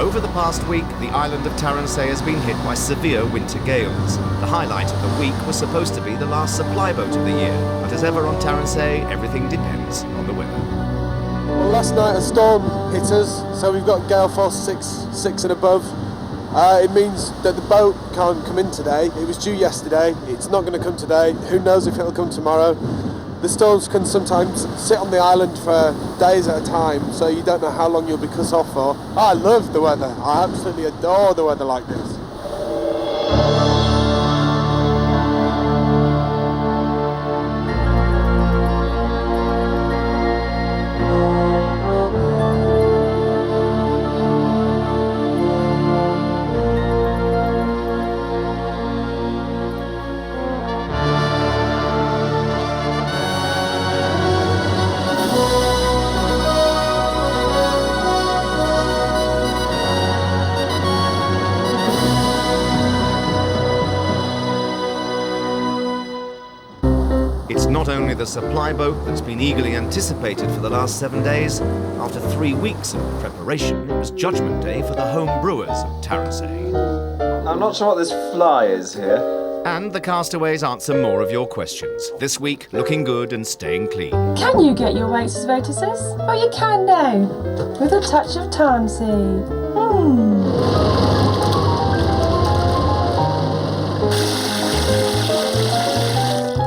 Over the past week, the island of Taransay has been hit by severe winter gales. The highlight of the week was supposed to be the last supply boat of the year, but as ever on Taransay, everything depends on the weather. Well, last night a storm hit us, so we've got gale force 6 and above. It means that the boat can't come in today. It was due yesterday, it's not going to come today. Who knows if it'll come tomorrow. The storms can sometimes sit on the island for days at a time, so you don't know how long you'll be cut off for. I love the weather. I absolutely adore the weather like this. It's not only the supply boat that's been eagerly anticipated for the last 7 days. After 3 weeks of preparation, it was Judgment Day for the home brewers of Taransay. I'm not sure what this fly is here. And the Castaways answer more of your questions. This week, looking good and staying clean. Can you get your weights as votuses? Oh, you can now, with a touch of tansy.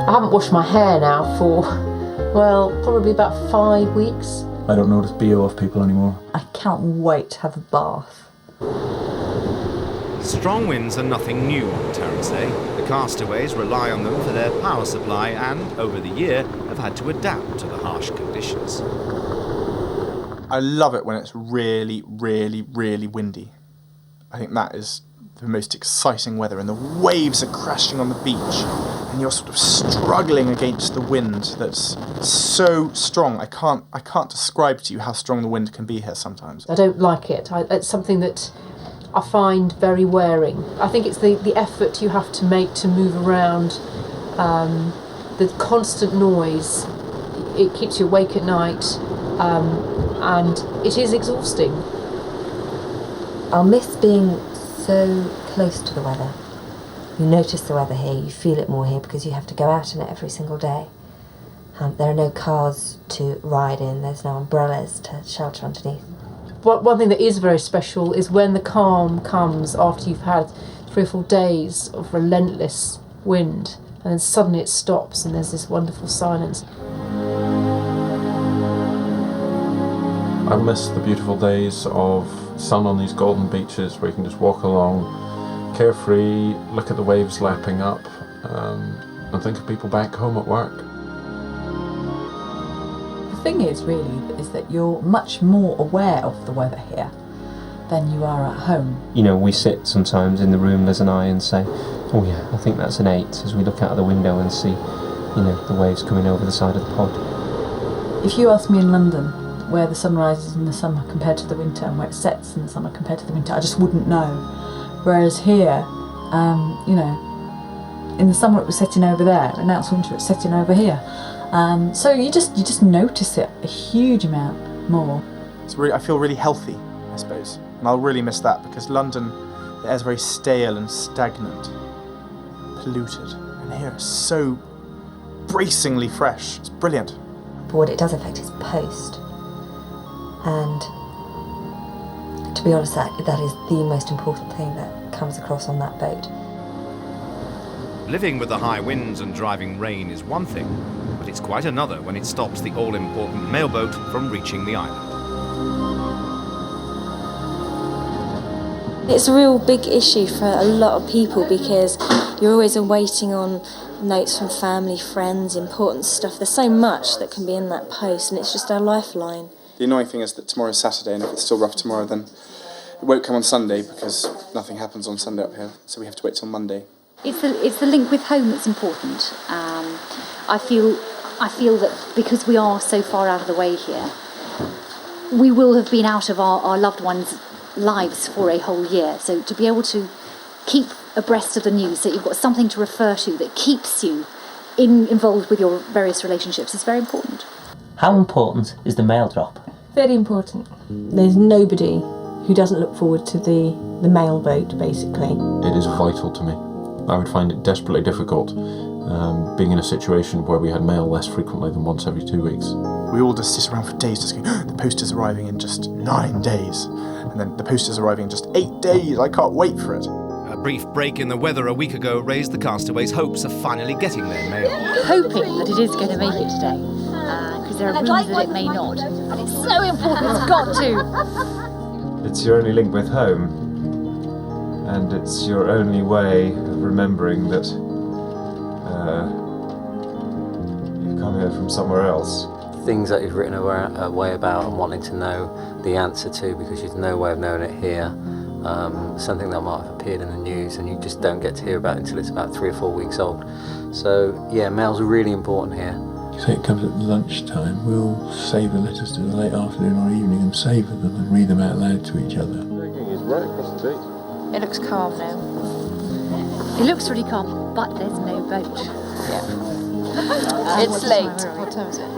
I haven't washed my hair now for, well, probably about 5 weeks. I don't notice BO off people anymore. I can't wait to have a bath. Strong winds are nothing new on Taransay. The Castaways rely on them for their power supply and, over the year, have had to adapt to the harsh conditions. I love it when it's really, really, really windy. I think that is the most exciting weather, and the waves are crashing on the beach, and you're sort of struggling against the wind that's so strong. I can't describe to you how strong the wind can be here sometimes. I don't like it. It's something that I find very wearing. I think it's the effort you have to make to move around, the constant noise. It keeps you awake at night, and it is exhausting. I'll miss being so close to the weather. You notice the weather here, you feel it more here because you have to go out in it every single day. There are no cars to ride in, there's no umbrellas to shelter underneath. One thing that is very special is when the calm comes after you've had 3 or 4 days of relentless wind, and then suddenly it stops and there's this wonderful silence. I miss the beautiful days of sun on these golden beaches where you can just walk along, carefree, look at the waves lapping up, and think of people back home at work. The thing is that you're much more aware of the weather here than you are at home. You know, we sit sometimes in the room, Liz and I, and say, oh yeah, I think that's an 8, as we look out of the window and see, you know, the waves coming over the side of the pod. If you ask me in London where the sun rises in the summer compared to the winter and where it sets in the summer compared to the winter, I just wouldn't know. Whereas here, you know, in the summer it was setting over there, and now it's winter, it's setting over here. So you just notice it a huge amount more. I feel really healthy, I suppose, and I'll really miss that because London, the air's very stale and stagnant, polluted, and here it's so bracingly fresh. It's brilliant. But what it does affect is post. And to be honest, that is the most important thing that comes across on that boat. Living with the high winds and driving rain is one thing, but it's quite another when it stops the all-important mailboat from reaching the island. It's a real big issue for a lot of people because you're always waiting on notes from family, friends, important stuff. There's so much that can be in that post, and it's just our lifeline. The annoying thing is that tomorrow's Saturday, and if it's still rough tomorrow, then it won't come on Sunday because nothing happens on Sunday up here, so we have to wait till Monday. It's the link with home that's important. I feel that because we are so far out of the way here, we will have been out of our loved ones' lives for a whole year. So to be able to keep abreast of the news, that you've got something to refer to that keeps you involved with your various relationships is very important. How important is the mail drop? Very important. There's nobody who doesn't look forward to the mail boat, basically. It is vital to me. I would find it desperately difficult being in a situation where we had mail less frequently than once every 2 weeks. We all just sit around for days just going, the post is arriving in just 9 days. And then the post is arriving in just 8 days. I can't wait for it. A brief break in the weather a week ago raised the Castaways' hopes of finally getting their mail. Hoping that it is going to make it today, because there are rumours that it may not. And it's so important, it's got to. It's your only link with home, and it's your only way of remembering that you've come here from somewhere else. Things that you've written away about and wanting to know the answer to because you've no way of knowing it here. Something that might have appeared in the news and you just don't get to hear about it until it's about 3 or 4 weeks old. So yeah, mail's really important here. So it comes at lunchtime, we'll save the letters to the late afternoon or evening and savour them and read them out loud to each other. It's right across the beach. It looks calm now. It looks really calm, but there's no boat. It's late. What time is it?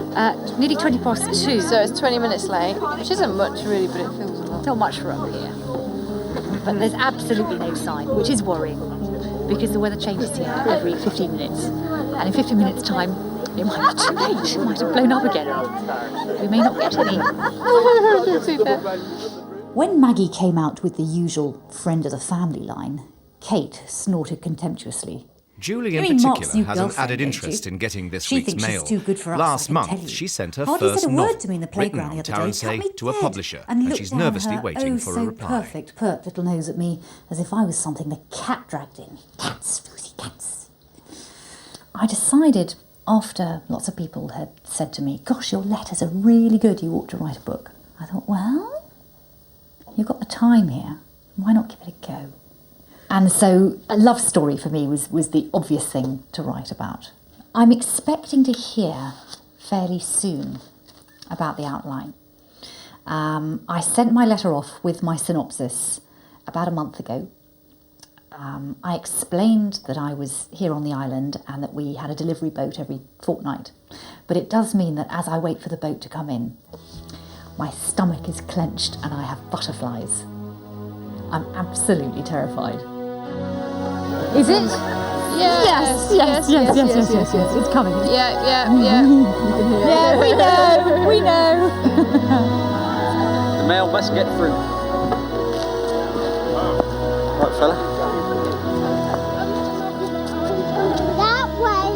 Nearly 2:20. So it's 20 minutes late, which isn't much really, but it feels a lot. Not much for up here. But there's absolutely no sign, which is worrying, because the weather changes here every 15 minutes. And in 15 minutes' time, it might be too late. It might have blown up again. We may not get any. When Maggie came out with the usual friend of the family line, Kate snorted contemptuously. Julie in particular has an added interest in getting this week's mail. She's too good for us, Last I can month, tell you. she sent her Hardly first said a word novel, to me in the written playground on the other day. Tarrant Cut me to a dead. publisher, And and looked she's down nervously her waiting for a reply. perfect, pert little nose at me, as if I was something the cat dragged in. Cats, Lucy, cats. I decided, after lots of people had said to me, gosh, your letters are really good, you ought to write a book. I thought, well, you've got the time here, why not give it a go? And so a love story for me was the obvious thing to write about. I'm expecting to hear fairly soon about the outline. I sent my letter off with my synopsis about a month ago. I explained that I was here on the island and that we had a delivery boat every fortnight. But it does mean that as I wait for the boat to come in, my stomach is clenched and I have butterflies. I'm absolutely terrified. Is it? Yes. It's coming. Yeah. Yeah, we know. The mail must get through. Right, fella. That way.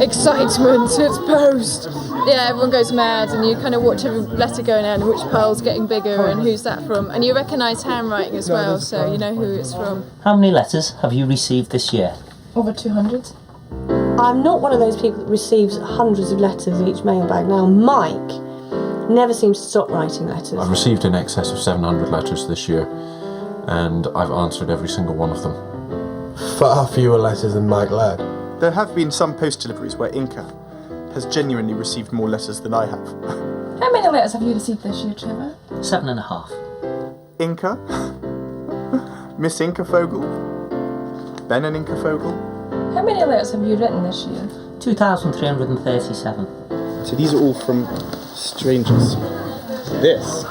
Excitement, it's post. Yeah, everyone goes mad and you kind of watch every letter going out and which pile's getting bigger and who's that from. And you recognise handwriting as well, so you know who it's from. How many letters have you received this year? Over 200. I'm not one of those people that receives hundreds of letters each mailbag. Now, Mike never seems to stop writing letters. I've received in excess of 700 letters this year, and I've answered every single one of them. Far fewer letters than Mike Ladd. There have been some post deliveries where Inca has genuinely received more letters than I have. How many letters have you received this year, Trevor? 7.5. Inca, Miss Inca Fogel, Ben and Inca Fogel. How many letters have you written this year? 2,337. So these are all from strangers. This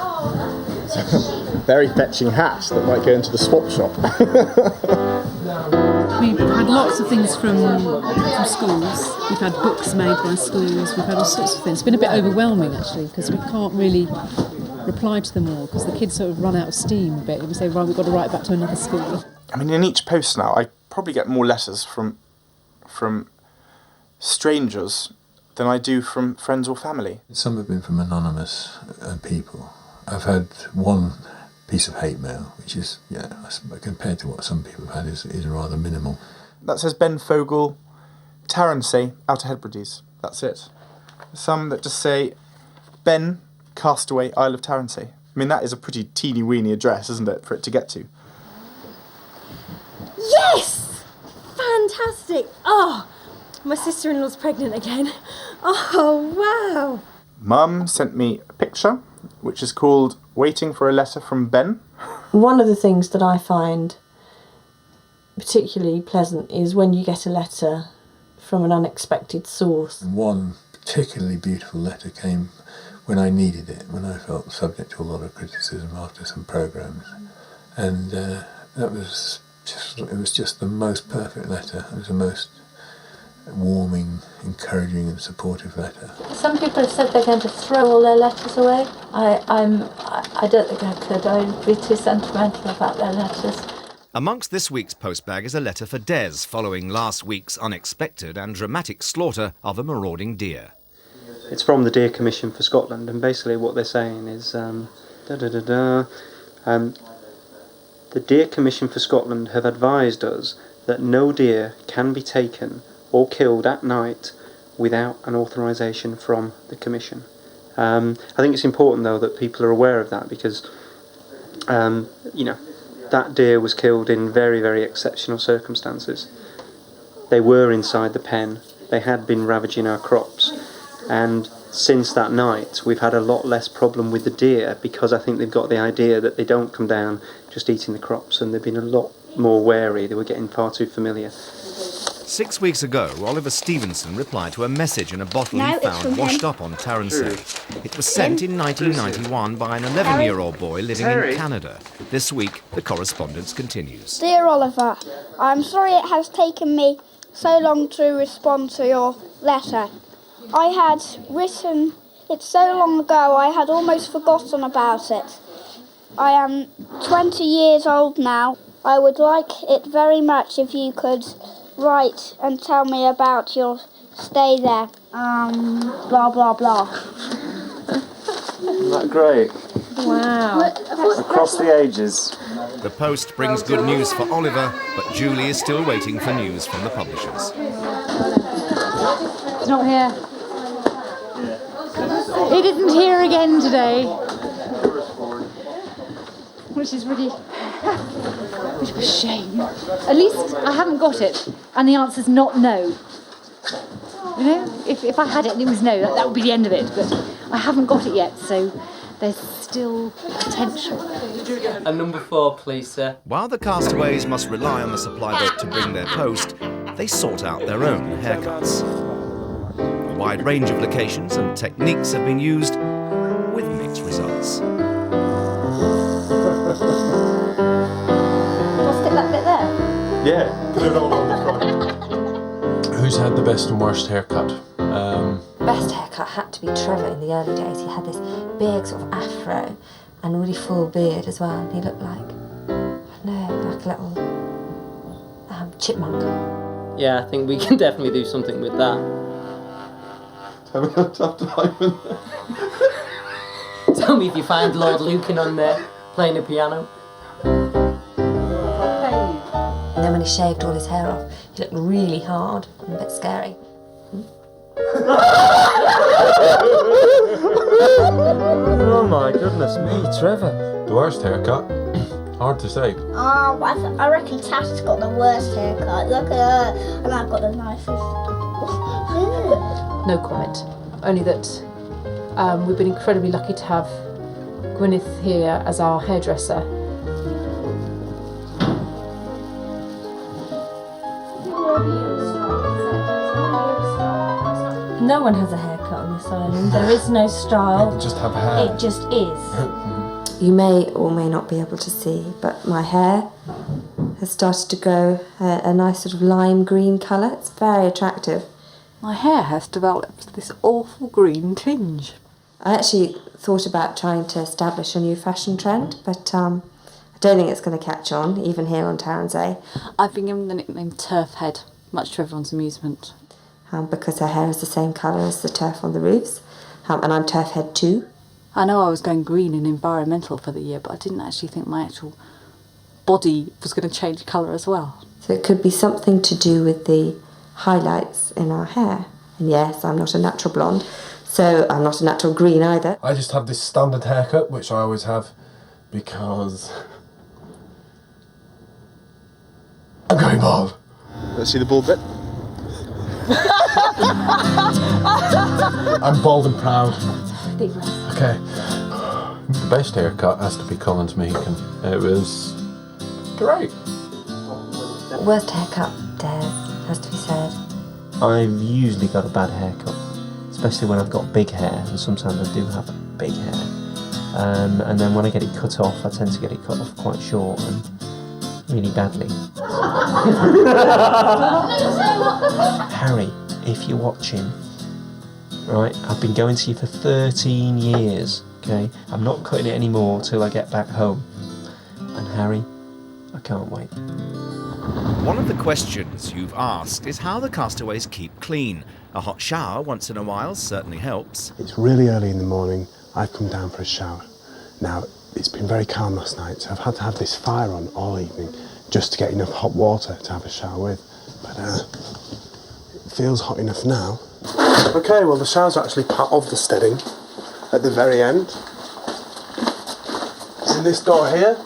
is a very fetching hat that might go into the swap shop. We've had lots of things from schools. We've had books made by schools. We've had all sorts of things. It's been a bit overwhelming actually because we can't really reply to them all because the kids sort of run out of steam a bit. And we say, right, we've got to write back to another school. I mean, in each post now, I probably get more letters from strangers than I do from friends or family. Some have been from anonymous people. I've had one piece of hate mail, which is, compared to what some people have had, is rather minimal. That says Ben Fogel, Tarrant, Outer Hebrides. That's it. Some that just say Ben, Castaway, Isle of Tarrant. I mean, that is a pretty teeny-weeny address, isn't it, for it to get to? Yes! Fantastic! Oh, my sister-in-law's pregnant again. Oh, wow! Mum sent me a picture, which is called Waiting for a Letter from Ben. One of the things that I find particularly pleasant is when you get a letter from an unexpected source. And one particularly beautiful letter came when I needed it, when I felt subject to a lot of criticism after some programmes. And it was just the most perfect letter. It was the most warming, encouraging and supportive letter. Some people have said they're going to throw all their letters away. I don't think I could. I'd be too sentimental about their letters. Amongst this week's postbag is a letter for Des following last week's unexpected and dramatic slaughter of a marauding deer. It's from the Deer Commission for Scotland, and basically what they're saying is the Deer Commission for Scotland have advised us that no deer can be taken or killed at night without an authorisation from the Commission. I think it's important though that people are aware of that, because that deer was killed in very, very exceptional circumstances. They were inside the pen, they had been ravaging our crops, and since that night we've had a lot less problem with the deer, because I think they've got the idea that they don't come down just eating the crops, and they've been a lot more wary. They were getting far too familiar. 6 weeks ago, Oliver Stevenson replied to a message in a bottle he found washed up on Tarrensay. It was sent in 1991 by an 11-year-old boy living in Canada. This week, the correspondence continues. Dear Oliver, I'm sorry it has taken me so long to respond to your letter. I had written it so long ago I had almost forgotten about it. I am 20 years old now. I would like it very much if you could write and tell me about your stay there. Blah, blah, blah. Isn't that great? Wow. Across the ages. The post brings good news for Oliver, but Julie is still waiting for news from the publishers. It's not here. It isn't here again today. Which is really... which was a shame. At least I haven't got it, and the answer's not no. You know, if I had it and it was no, that would be the end of it, but I haven't got it yet, so there's still potential. A number 4, please, sir. While the castaways must rely on the supply boat to bring their post, they sort out their own haircuts. A wide range of locations and techniques have been used, with mixed results. Stick that bit there. Yeah, put it all on the front. Who's had the best and worst haircut? Best haircut had to be Trevor in the early days. He had this big sort of afro and really full beard as well, and he looked like, I don't know, like a little chipmunk. Yeah, I think we can definitely do something with that. Tell me how tough to Hyman. Tell me if you find Lord Lucan on there playing the piano. And then when he shaved all his hair off, he looked really hard and a bit scary. Oh my goodness me, Trevor. The worst haircut? Hard to say. I reckon Tash got the worst haircut. Look at her, and I've got the nicest. No comment. Only that we've been incredibly lucky to have Gwyneth here as our hairdresser. No one has a haircut on this island. There is no style. People just have hair. It just is. You may or may not be able to see, but my hair has started to go a nice sort of lime green colour. It's very attractive. My hair has developed this awful green tinge. I actually thought about trying to establish a new fashion trend, but I don't think it's going to catch on, even here on Tarrensay. I've been given the nickname Turf Head, much to everyone's amusement. Because her hair is the same colour as the turf on the roofs, and I'm turf head too. I know I was going green in environmental for the year, but I didn't actually think my actual body was going to change colour as well. So it could be something to do with the highlights in our hair. And yes, I'm not a natural blonde, so I'm not a natural green either. I just have this standard haircut, which I always have, because I'm going bald. Let's see the bald bit. I'm bald and proud. Okay. The best haircut has to be Colin's Mohican. It was great. Worst haircut, Des, has to be said. I've usually got a bad haircut. It's especially when I've got big hair, and sometimes I do have big hair. And then when I get it cut off, I tend to get it cut off quite short and really badly. Harry, if you're watching, right, I've been going to you for 13 years, okay? I'm not cutting it anymore till I get back home. And Harry, I can't wait. One of the questions you've asked is how the castaways keep clean. A hot shower once in a while certainly helps. It's really early in the morning. I've come down for a shower. Now, it's been very calm last night, so I've had to have this fire on all evening just to get enough hot water to have a shower with. But it feels hot enough now. Okay, well, the shower's actually part of the steading at the very end. In this door here.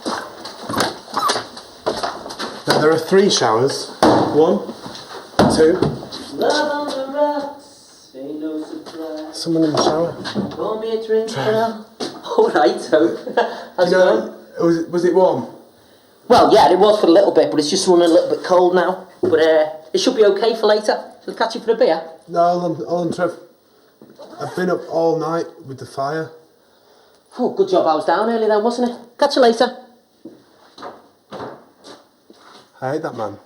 Now, there are 3 showers. 1, 2. Someone in the shower. Pour me a drink now. All right, so how's it going? Was it warm? Well, yeah, it was for a little bit, but it's just running a little bit cold now. But it should be okay for later. Shall I catch you for a beer? No, hold on, Trev. I've been up all night with the fire. Oh, good job I was down early then, wasn't it? Catch you later. I hate that man.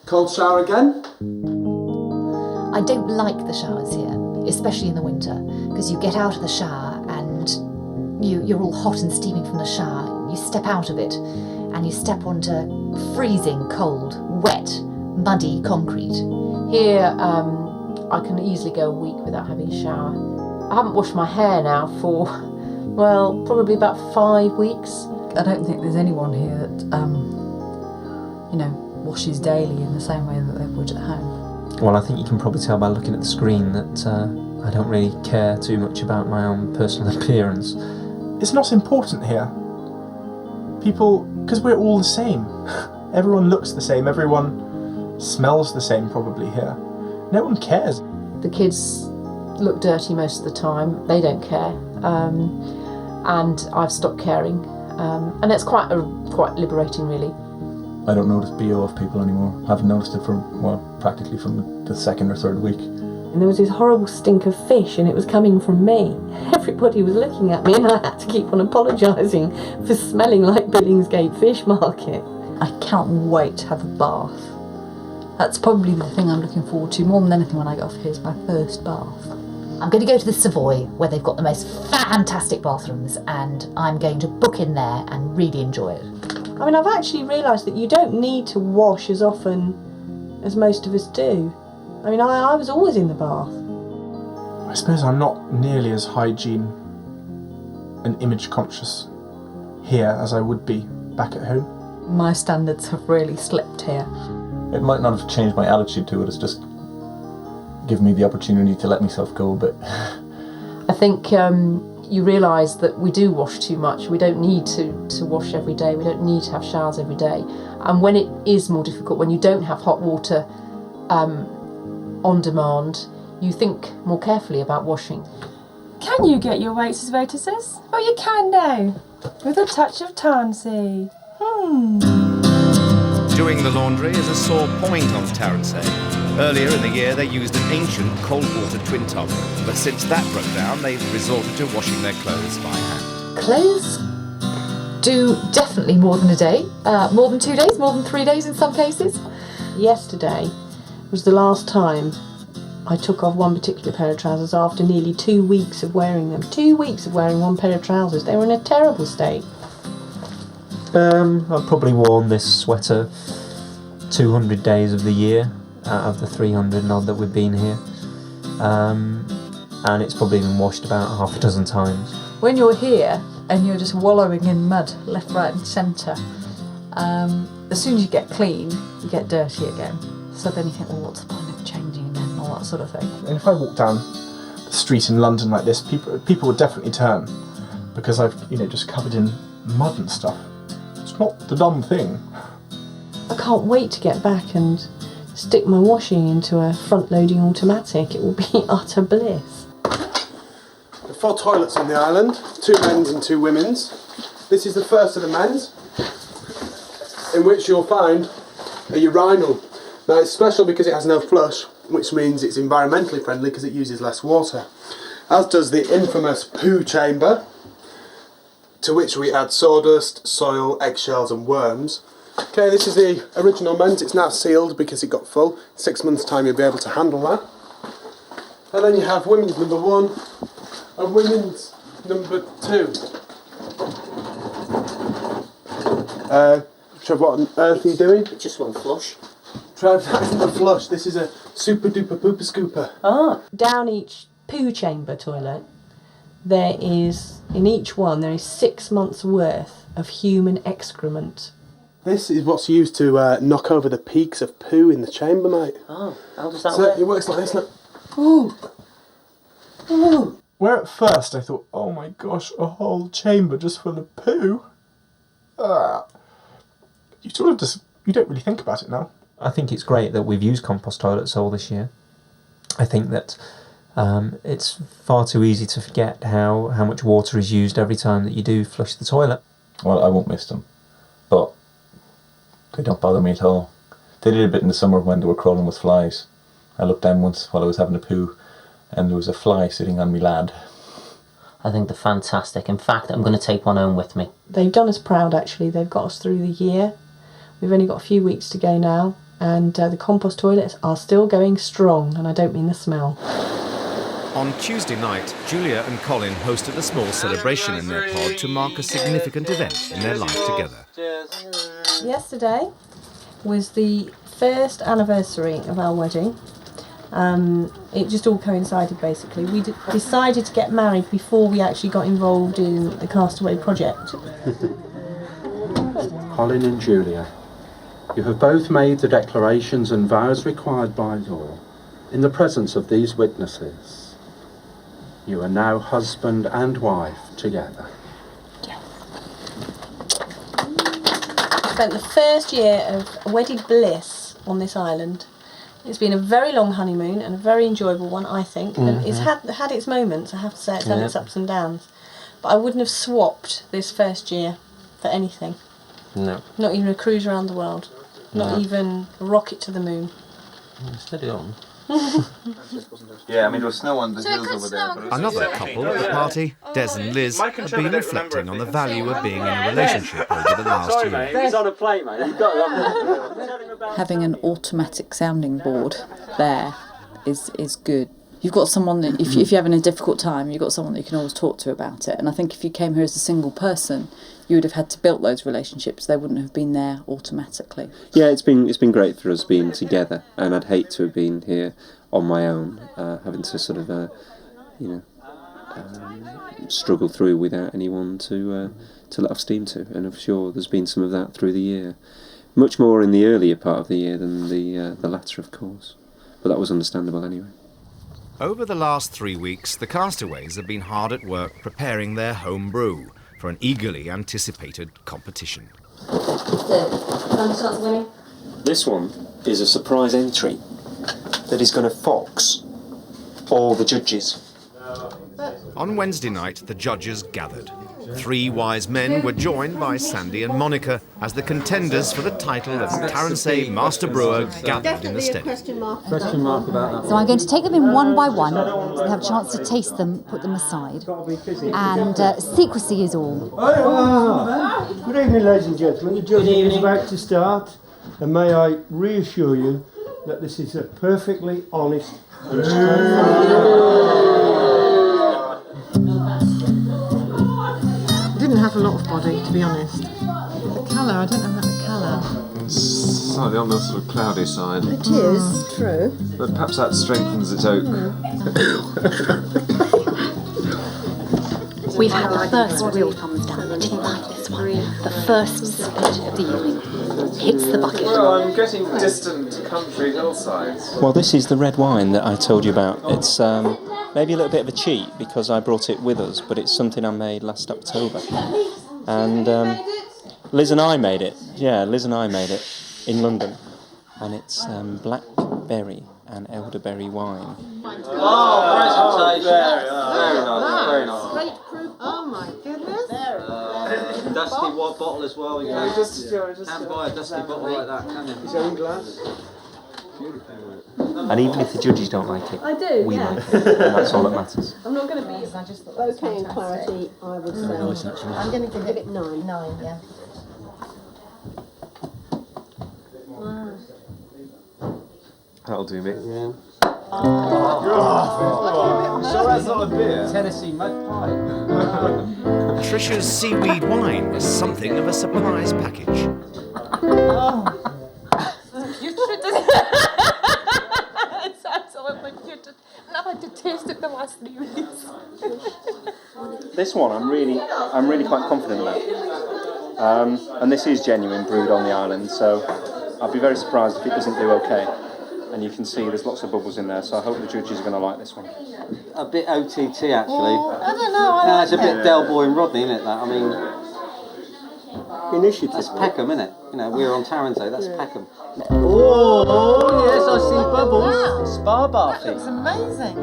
Cold shower again? I don't like the showers here, especially in the winter, because you get out of the shower and you're all hot and steaming from the shower. You step out of it and you step onto freezing cold, wet, muddy concrete. Here, I can easily go a week without having a shower. I haven't washed my hair now for, well, probably about 5 weeks. I don't think there's anyone here that, washes daily in the same way that they would at home. Well, I think you can probably tell by looking at the screen that I don't really care too much about my own personal appearance. It's not important here. People, because we're all the same. Everyone looks the same, everyone smells the same probably here. No one cares. The kids look dirty most of the time, they don't care. And I've stopped caring. And it's quite liberating, really. I don't notice BO of people anymore. I haven't noticed it practically from the 2nd or 3rd week. And there was this horrible stink of fish, and it was coming from me. Everybody was looking at me, and I had to keep on apologising for smelling like Billingsgate Fish Market. I can't wait to have a bath. That's probably the thing I'm looking forward to more than anything when I get off here is my first bath. I'm going to go to the Savoy, where they've got the most fantastic bathrooms, and I'm going to book in there and really enjoy it. I mean, I've actually realised that you don't need to wash as often as most of us do. I mean, I was always in the bath. I suppose I'm not nearly as hygiene and image conscious here as I would be back at home. My standards have really slipped here. It might not have changed my attitude to it, it's just given me the opportunity to let myself go a bit. I think you realise that we do wash too much. We don't need to wash every day. We don't need to have showers every day. And when it is more difficult, when you don't have hot water on demand, you think more carefully about washing. Can you get your weights as waitresses? Oh, you can now, with a touch of tansy. Doing the laundry is a sore point on Taransay. Earlier in the year, they used an ancient cold-water twin tub, but since that broke down, they've resorted to washing their clothes by hand. Clothes do definitely more than a day, more than 2 days, more than 3 days in some cases. Yesterday was the last time I took off one particular pair of trousers after nearly 2 weeks of wearing them. 2 weeks of wearing one pair of trousers. They were in a terrible state. I've probably worn this sweater 200 days of the year out of the 300 and odd that we've been here. And it's probably been washed about half a dozen times. When you're here and you're just wallowing in mud, left, right and centre, as soon as you get clean, you get dirty again. So then you think, well, what's the point of changing again, and all that sort of thing. And if I walk down the street in London like this, people would definitely turn, because I've, just covered in mud and stuff. It's not the dumb thing. I can't wait to get back and stick my washing into a front-loading automatic. It will be utter bliss. There are 4 toilets on the island, 2 men's and 2 women's. This is the first of the men's, in which you'll find a urinal. Now it's special because it has no flush. which means it's environmentally friendly because it uses less water. As does the infamous poo chamber, to which we add sawdust, soil, eggshells and worms. Okay, this is the original ment. It's now sealed because it got full. 6 months' time you'll be able to handle that. And then you have women's number 1 and women's number 2. Trev, what on earth are you doing? Just one flush. Trev, that isn't a flush. This is a super duper pooper scooper. Ah, down each poo chamber toilet, there is, in each one, there is 6 months' worth of human excrement. This is what's used to knock over the peaks of poo in the chamber, mate. Oh, how does that So work? it works like this. Look. Ooh. Ooh. Where at first I thought, oh my gosh, a whole chamber just full of poo. You sort of just, you don't really think about it now. I think it's great that we've used compost toilets all this year. I think that it's far too easy to forget how much water is used every time that you do flush the toilet. Well, I won't miss them, but they don't bother me at all. They did a bit in the summer when they were crawling with flies. I looked down once while I was having a poo, and there was a fly sitting on me lad. I think they're fantastic. In fact, I'm going to take one home with me. They've done us proud, actually. They've got us through the year. We've only got a few weeks to go now, and the compost toilets are still going strong, and I don't mean the smell. On Tuesday night, Julia and Colin hosted a small celebration in their pod to mark a significant event in their life together. Yesterday was the first anniversary of our wedding. It just all coincided, basically. We decided to get married before we actually got involved in the Castaway project. Colin and Julia, you have both made the declarations and vows required by law in the presence of these witnesses. You are now husband and wife together. I spent the first year of wedded bliss on this island. It's been a very long honeymoon and a very enjoyable one, I think. And it's had its moments, I have to say. It's had its ups and downs. But I wouldn't have swapped this first year for anything. No. Not even a cruise around the world. Not even a rocket to the moon. Steady on. Yeah, I mean, there was snow on the hills over there. But Another couple at the party, Des and Liz, have been reflecting on the value of being in a relationship over the last year. He's on a plane, mate. You've got Having an automatic sounding board there is good. You've got someone that, if you're having a difficult time, you've got someone that you can always talk to about it. And I think if you came here as a single person, you would have had to build those relationships. They wouldn't have been there automatically. Yeah, it's been great for us being together, and I'd hate to have been here on my own, having to sort of, struggle through without anyone to let off steam to. And I'm sure there's been some of that through the year. Much more in the earlier part of the year than the latter, of course. But that was understandable anyway. Over the last 3 weeks, the Castaways have been hard at work preparing their home brew for an eagerly anticipated competition. This one is a surprise entry that is going to fox all the judges. On Wednesday night, the judges gathered. 3 wise men were joined by Sandy and Monica as the contenders for the title of Taransay Master Brewer gathered in the stead. Question mark about that. So I'm going to take them in one by one, so they have a chance to taste them, put them aside. And secrecy is all. Good evening, ladies and gentlemen. The judging is about to start, and may I reassure you that this is a perfectly honest and Didn't have a lot of body, to be honest. The colour, I don't know about the colour. It's slightly on the sort of cloudy side. It is, true. But perhaps that strengthens its oak. We've had the first real thumbs down. I didn't like this one. The first spit of the evening hits the bucket. Well, I'm getting distant country hillsides. Well, this is the red wine that I told you about. It's maybe a little bit of a cheat because I brought it with us, but it's something I made last October. And Liz and I made it. Yeah, Liz and I made it in London. And it's blackberry and elderberry wine. Oh, presentation. Very nice. Great proof. Oh my goodness. Dusty bottle as well. You Yeah, just can't buy a dusty bottle like that, can you? His own glass. And even if the judges don't like it, I do, we yeah. like it. And that's all that matters. I'm not going to be. I just thought bouquet and clarity. I would say. Nice, actually. I'm going to give it 9. 9, yeah. That'll do me. Yeah. So that's not a beer. Tennessee mud pie. Trisha's seaweed wine was something of a surprise package. It's absolutely beautiful. And I've had to taste it the last 3 weeks. This one I'm really quite confident about. And this is genuine brewed on the island, so I'd be very surprised if it doesn't do okay. And you can see there's lots of bubbles in there, so I hope the judges are going to like this one. A bit OTT actually. I don't know. It's a bit Del Boy and Rodney, isn't it? That I mean, Initiative. that's Peckham, isn't it? You know, we're on Tarrante. That's Peckham. Oh, yes, I see bubbles. Wow. Spa bar That looks thing. amazing.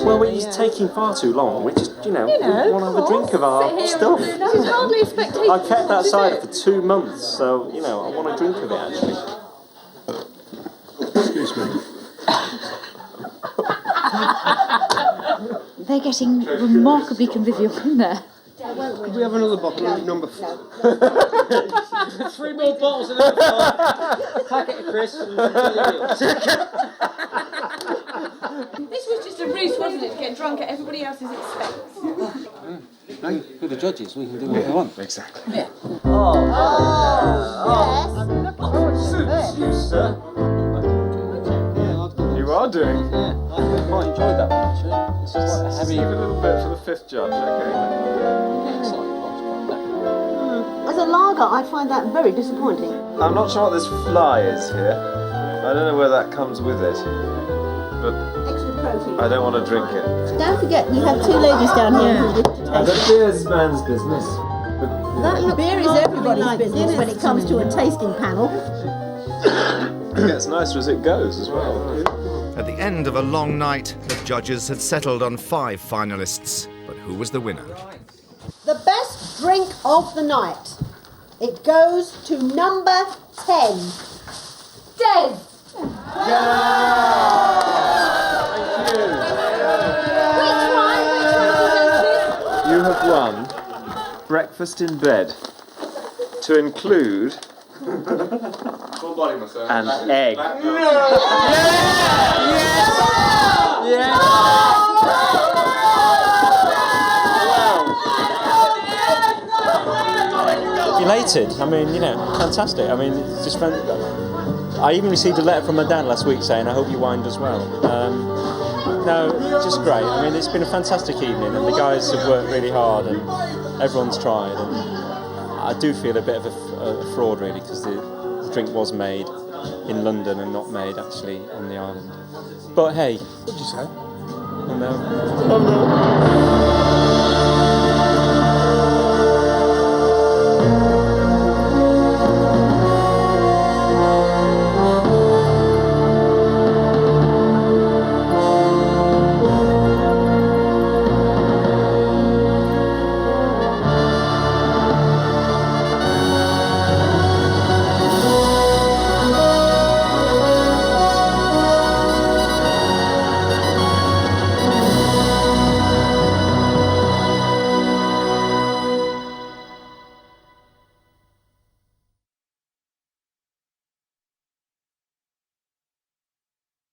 Well, it's taking far too long. We just, we want to have a drink of our stuff. There's hardly a spectator. I kept that cider for 2 months, so, I want a drink of it, actually. Excuse me. They're getting remarkably convivial in there. Could we have another bottle of number 4? 3 more bottles of that. Packet of crisps. This was just a ruse, wasn't it? To get drunk at everybody else's expense. No, we're the judges. We can do what we want. Exactly. Yeah. Oh, Yes. you, sir. You are doing. Yeah, I quite enjoyed that one actually. It's just like a heavy. Save a little bit for the 5th judge, okay? As a lager, I find that very disappointing. I'm not sure what this fly is here. I don't know where that comes with it. But Extra protein. I don't want to drink it. Don't forget, we have 2 ladies down here who wish to The taste. beer's man's business. Beer is everybody's business when it comes to a tasting panel. It gets nicer as it goes as well. At the end of a long night, the judges had settled on 5 finalists. But who was the winner? The best drink of the night. It goes to number 10. Des. You have won breakfast in bed, to include Full body massage. an egg. Elated. I mean, fantastic. I mean, it's just fun. I even received a letter from my dad last week saying, I hope your wine does well. No, just great. I mean, it's been a fantastic evening, and the guys have worked really hard, and everyone's tried. And I do feel a bit of a fraud, really, because the drink was made in London and not made actually on the island. But hey, What'd you say? oh no. Oh no.